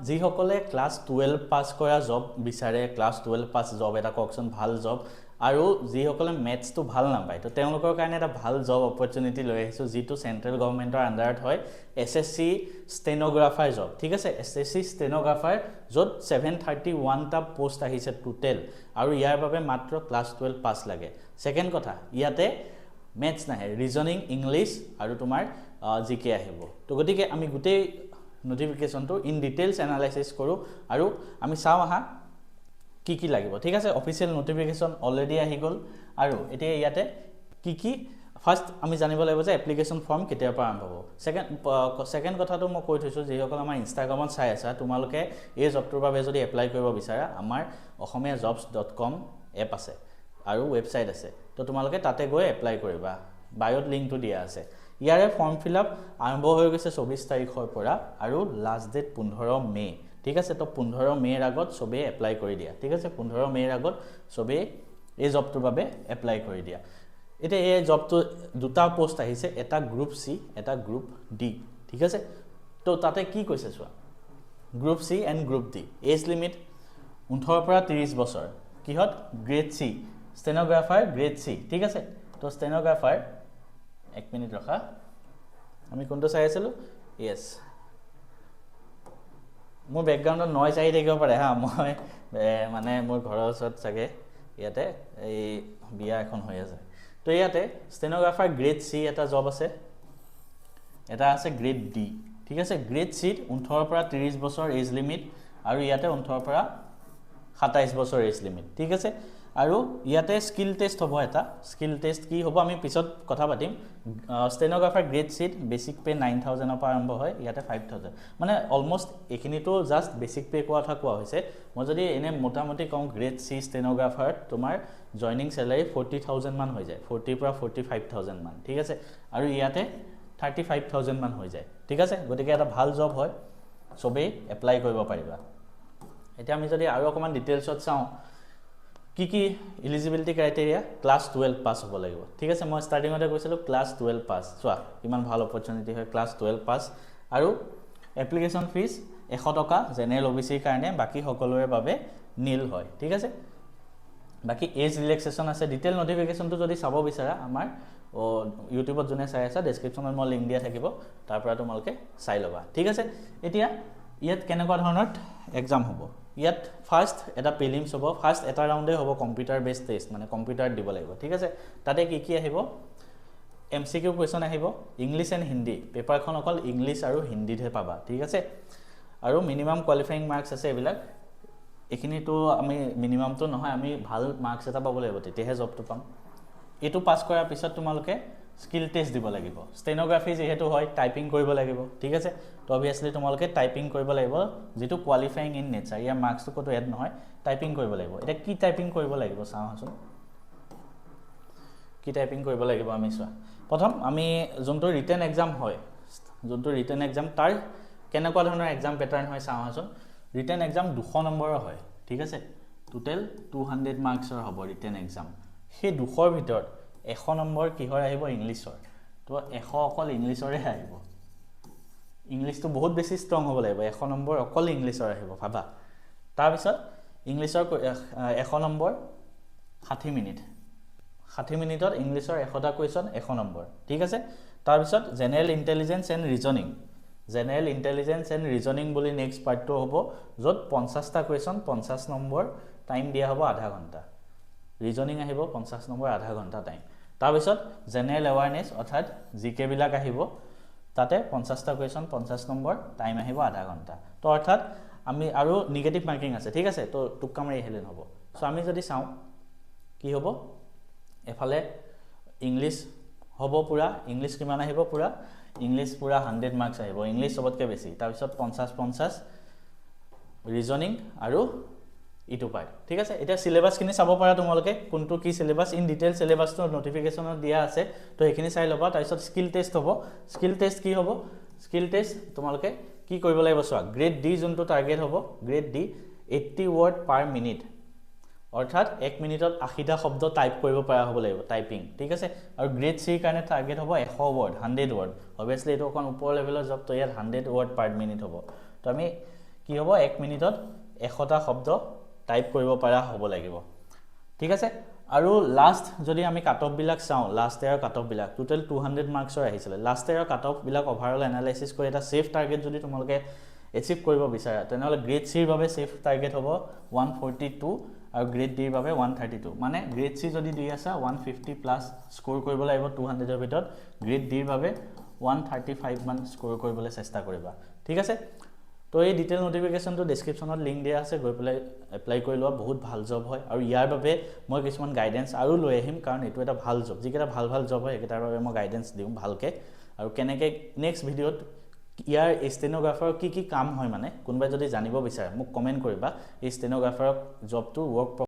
যিসকলে ক্লাছ 12 পাছ কৰা জব বিচাৰে ক্লাছ 12 পাছ জব এটা ককচোন ভাল জব আৰু যিসকলে মেথছটো ভাল নাপায় তো তেওঁলোকৰ কাৰণে এটা ভাল জব অপৰচুনিটি লৈ আহিছোঁ যিটো চেন্ট্ৰেল গভৰ্ণমেণ্টৰ আণ্ডাৰত হয় এছএছচি ষ্টেনোগ্ৰাফাৰ জব ঠিক আছে এছএছচি ষ্টেনোগ্ৰাফাৰ য'ত 731টা পোষ্ট আহিছে টোটেল আৰু ইয়াৰ বাবে মাত্ৰ ক্লাছ 12 পাছ লাগে সেকেন্ড কথা ইয়াতে মেথছ নাহে ৰিজনিং ইংলিছ আৰু তোমাৰ জিকে আহিব তো গতিকে আমি গোটেই নোটিফিকেশনটো ইন ডিটেইলছ এনালাইসিস কৰো আৰু আমি চাও আহা কি লাগিব ঠিক আছে অফিচিয়েল নোটিফিকেশন অলৰেডি আহি গল আৰু এতিয়া ইয়াতে কি ফাৰ্স্ট আমি জানিব লাগিব যে এপ্লিকেশন ফৰ্ম কেতিয়াৰ পৰা আৰম্ভ হ'ব সেকেন্ড কথাটো মই কৈ থৈছো যে সকল আমাৰ ইনষ্টাগ্ৰামত চাই আছা তোমালোকে এই জবটোৰ বাবে যদি এপ্লাই কৰিব বিচাৰা আমাৰ ohamiajobs.com এপ আছে আৰু ওয়েবসাইট আছে তো তোমালোকে তাতে গৈ এপ্লাই কৰিবা বায়োত লিংকটো দিয়া আছে ইয়াৰে ফৰ্ম ফিলআপ আৰম্ভ হৈ গৈছে 24 তাৰিখৰ পৰা আৰু লাষ্ট ডেট 15 মে ঠিক আছে তো 15 মেৰ আগত সবে এপ্লাই কৰি দিয়া ঠিক আছে 15 মেৰ আগত সবে এই জবটোৰ বাবে এপ্লাই কৰি দিয়া এটা এই জবটো দুটা পোষ্ট আহিছে এটা গ্ৰুপ সি এটা গ্ৰুপ ডি ঠিক আছে তো তাতে কি কৈছে চোৱা group C and group D age limit 18 পৰা 30 বছৰ কিহত grade C stenographer grade C ঠিক আছে তো ষ্টেনোগ্ৰাফাৰ এক মিনিট ৰখা আমি কোনটো চাই আছিলো ইয়েস মোৰ ব্যাকগ্ৰাউণ্ডত নয়েজ আহি থাকিব পাৰে হা মই মানে মোৰ ঘৰৰ ওচৰত চাগে ইয়াতে এই বিয়া এখন হৈ আছে তো ইয়াতে ষ্টেনোগ্ৰাফাৰ গ্ৰেড সি এটা জব আছে এটা আছে গ্ৰেড ডি ঠিক আছে গ্ৰেড সি 18 পৰা 30 বছৰ এজ লিমিট আৰু ইয়াতে 18 পৰা 27 বছৰ এজ লিমিট ঠিক আছে আৰু ইয়াতে স্কিল টেষ্ট হ'ব এটা স্কিল টেষ্ট কি হ'ব আমি পিছত কথা পাতিম ষ্টেনোগ্ৰাফাৰ গ্ৰেড সিট বেসিক পে 9000 পৰা আৰম্ভ হয় ইয়াতে 5000 মানে অলমোস্ট এখিনিটো জাস্ট বেসিক পে কথা কোৱা হৈছে মই যদি এনে মোটামুটি কম গ্ৰেড সি ষ্টেনোগ্ৰাফাৰ তোমাৰ জয়নিং স্যালাৰি 40000 মান হৈ যায় 40 পৰা 45000 মান ঠিক আছে আৰু ইয়াতে 35000 মান হৈ যায় ঠিক আছে গতিকে এটা ভাল জব হয় সবে এপ্লাই কৰিব পাৰিবা এতিয়া আমি যদি আৰু অকমান ডিটেইলছত চাও কি এলিজিবিলিটি ক্ৰাইটেৰিয়া ক্লাছ 12 পাস হ'ব লাগিব ঠিক আছে মই ষ্টাৰ্টিংতে কৈছিলো ক্লাছ 12 পাস চোৱা কিমান ভাল অপৰচুনিটি হয় ক্লাছ 12 পাস আৰু এপ্লিকেশন ফিজ 100 টকা জেনেৰেল ওবিসিৰ কাৰণে বাকি সকলোৰে বাবে নীল হয় ঠিক আছে বাকি এজ ৰিলেক্সেশন আছে ডিটেইল নোটিফিকেশনটো যদি চাব বিচাৰা আমাৰ ইউটিউবত জনে চাই আছে ডেসক্ৰিপচনত মই লিংক দিয়া থাকিব তাৰ পৰা তোমালোকে চাই লবা ঠিক আছে এতিয়া ইয়াত কেনেকুৱা ধৰণৰ এক্সাম হ'ব ইয়াত ফাৰ্স্ট এটা প্ৰিলিমছ হ'ব ফাৰ্স্ট এটা ৰাউণ্ডে হ'ব কম্পিউটাৰ বেসড টেষ্ট মানে কম্পিউটাৰ দিব লাগিব ঠিক আছে তাতে কি আহিব এমসিকিউ কোৱেশ্চন আহিব ইংলিশ এণ্ড হিন্দী পেপাৰখন অকল ইংলিশ আৰু হিন্দীতহে পাবা ঠিক আছে আৰু মিনিমাম কোৱালিফাইং মাৰ্কস আছে এবিলাক এখিনিটো আমি মিনিমামটো নহয় আমি ভাল মাৰ্কস এটা পাব লাগিব তেতিয়াহে জবটো পাম এটো পাস কৰাৰ পিছত তোমালোকে স্কিল টেষ্ট দিব লাগিব ষ্টেনোগ্ৰাফি যেহেতু হয় টাইপিং কৰিব লাগিব ঠিক আছে তো অবিয়াসলি তোমালোকে টাইপিং কৰিব লাগিব যেটো কোৱালিফাইং ইন নেচাৰ ইয়াৰ মাৰ্কসটো কত এড নহয় টাইপিং কৰিব লাগিব এটা কি টাইপিং কৰিব লাগিব চাওঁচোন কি টাইপিং কৰিব লাগিব আমি চোৱা প্ৰথম আমি যোনটো ৰিটেন এক্সাম হয় যোনটো ৰিটেন এক্সাম তাৰ কেনেকুৱা ধৰণৰ এক্সাম প্যাটাৰ্ন হয় চাওঁচোন ৰিটেন এক্সাম 200 নম্বৰৰ হয় ঠিক আছে টোটাল 200 মাৰ্কছৰ হ'ব ৰিটেন এক্সাম সেই 200ৰ ভিতৰত 100 নম্বৰ কিহৰ আহিব ইংলিশৰ তো 100 অকল ইংলিশৰে আহিব ইংলিশটো বহুত বেছি ষ্ট্ৰং হ'ব লাগিব 100 নম্বৰ অকল ইংলিশৰ আহিব ভাবা তাৰ পিছত ইংলিশৰ 100 নম্বৰ 60 মিনিট 60 মিনিটত ইংলিশৰ 100টা কোৱেশ্চন 100 নম্বৰ ঠিক আছে তাৰ পিছত general intelligence and reasoning general intelligence and reasoning বুলি নেক্সট পাৰ্টটো হ'ব যত 50টা কোৱেশ্চন 50 নম্বৰ টাইম দিয়া হ'ব আধা ঘণ্টা ৰিজনিং আহিব 50 নম্বৰ আধা ঘণ্টা টাইম তাৰ পিছত জেনাৰেল এৱাৰনেস অৰ্থাৎ জিকে বিলাক আহিব তাতে 50টা কোৱেশ্চন 50 নম্বৰ টাইম আহিব আধা ঘণ্টা তো অৰ্থাৎ আমি আৰু নেগেটিভ মাৰ্কিং আছে ঠিক আছে তো টুক্কা মাৰি হেলেন হ'ব সো আমি যদি চাও কি হ'ব এফালে ইংলিশ হ'ব পুৰা ইংলিশ কিমান আহিব পুৰা ইংলিশ পুৰা 100 মাৰ্কস আহিব ইংলিশ সবতকে বেছি তাৰ পিছত 50 ৰিজনিং আৰু ইটো পাই ঠিক আছে এটা সিলেবাস কিনি চাব পাৰা তোমালোকে কোনটো কি সিলেবাস ইন ডিটেইল সিলেবাসটো নোটিফিকেশনত দিয়া আছে তো এখিনি চাই লবা তাৰ পিছত স্কিল টেষ্ট হ'ব স্কিল টেষ্ট কি হ'ব স্কিল টেষ্ট তোমালোকে কি কৰিব লাগিব চোৱা গ্ৰেড ডি যোনটো টাৰ্গেট হ'ব গ্ৰেড ডি 80 ওয়াৰ্ড পাৰ মিনিট অৰ্থাৎ 1 মিনিটত 80টা শব্দ টাইপ কৰিব পৰা হ'ব লাগিব টাইপিং ঠিক আছে আৰু গ্ৰেড সি কাৰণে টাৰ্গেট হ'ব 100 ওয়াৰ্ড 100 ওয়াৰ্ড অবিয়াসলি এটো কোন ওপৰ লেভেলৰ জব তো ইয়াত 100 ওয়ার্ড পার মিনিট হ'ব তো আমি কি কি হ'ব 1 মিনিটত 100টা শব্দ টাইপ কৰিব পৰা হ'ব লাগিব ঠিক আছে আৰু লাষ্ট যদি আমি কাট অফ বিলাক চাও লাষ্ট ইয়াৰ কাট অফ বিলাক টোটাল 200 মাৰ্কছৰ আহিছিল লাষ্ট ইয়াৰ কাট অফ বিলাক ওভাৰঅল এনালাইসিস কৰি এটা সেফ টাৰ্গেট যদি তোমালোকে এচিভ কৰিব বিচাৰা তেনেহলে গ্ৰেড সি ৰ বাবে সেফ টাৰ্গেট হ'ব 142 আৰু গ্ৰেড ডি ৰ বাবে 132 মানে গ্ৰেড সি যদি দি আছে 150 প্লাস স্কোৰ কৰিব লাগিব 200 ৰ ভিতৰত গ্ৰেড ডি ৰ বাবে 135 মান স্কোৰ কৰিবলৈ চেষ্টা কৰিবা ঠিক আছে তো এই ডিটেইল নোটিফিকেশনটো ডেসক্ৰিপচনত লিংক দিয়া আছে গৈ পেলাই এপ্লাই কৰি লোৱা বহুত ভাল জব হয় আৰু ইয়াৰ বাবে মই কিছুমান গাইডেন্স আৰু লৈ আহিম কাৰণ এটো এটা ভাল জব যিকেটা ভাল জব হয় একেটাৰ বাবে মই গাইডেন্স দিম ভালকে আৰু কেনেকে নেক্সট ভিডিওত ইয়াৰ ষ্টেনোগ্ৰাফাৰ কি কাম হয় মানে কোনবাই যদি জানিব বিচাৰে মোক কমেন্ট কৰিবা এই ষ্টেনোগ্ৰাফাৰ জবটো ওয়াৰ্ক